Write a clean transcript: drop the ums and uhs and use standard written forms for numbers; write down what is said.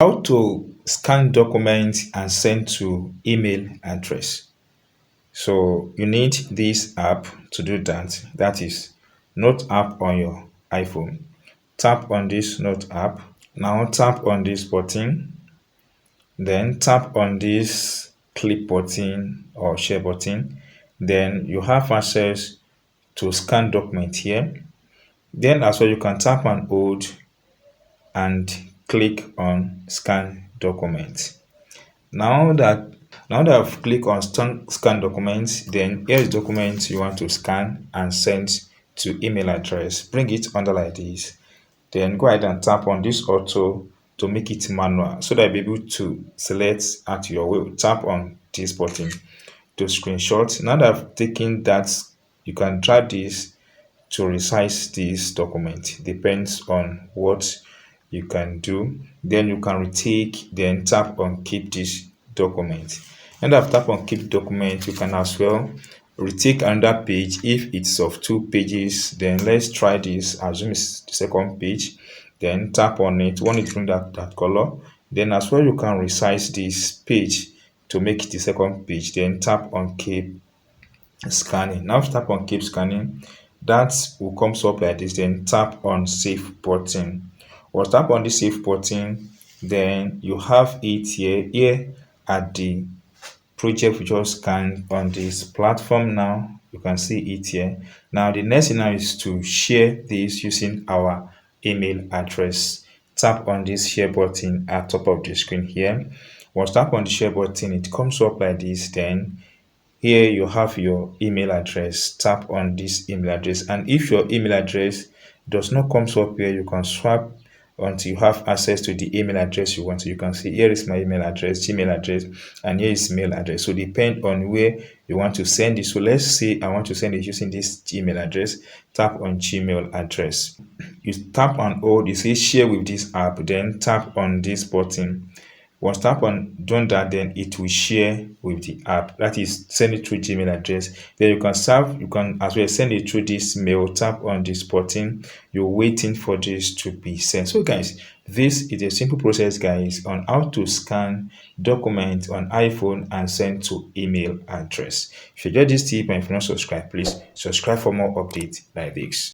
How to scan documents and send to email address. So you need this app to do that. That is Note app on your iPhone. Tap on this Note app. Now tap on this button. Then tap on this click button or share button. Then you have access to scan document here. Then as well you can tap and hold and click on scan document. Now that now that I've clicked on scan documents, then here is document you want to scan and send to email address. Bring it under like this. Then go ahead and tap on this auto to make it manual so that you'll be able to select at your will. Tap on this button to screenshot. Now that I've taken that, you can drag this to resize this document. Depends on what you can do. Then you can retake, then tap on keep this document. And after tap on keep document, you can as well retake another page if it's of 2 pages. Then let's try this. Assume it's the second page. Then tap on it. Want it to bring that color. Then as well you can resize this page to make it the second page. Then tap on keep scanning. Now tap on keep scanning. That will come up like this. Then tap on save button. Once tap on the save button, then you have it here at the project we just scanned on this platform. Now you can see it here. Now the next thing now is to share this using our email address. Tap on this share button at top of the screen here. Once tap on the share button, it comes up like this. Then here you have your email address. Tap on this email address, and if your email address does not come up here, you can swap until you have access to the email address you want. So you can see here is my email address, Gmail address, and here is mail address. So depend on where you want to send it. So let's say I want to send it using this Gmail address. Tap on Gmail address. You tap on hold, you say share with this app, then tap on this button. Once tap on done that, then it will share with the app. That is, send it through Gmail address. Then you can as well send it through this mail. Tap on this button. You're waiting for this to be sent. So guys, this is a simple process, guys, on how to scan documents on iPhone and send to email address. If you enjoyed this tip and if you're not subscribed, please subscribe for more updates like this.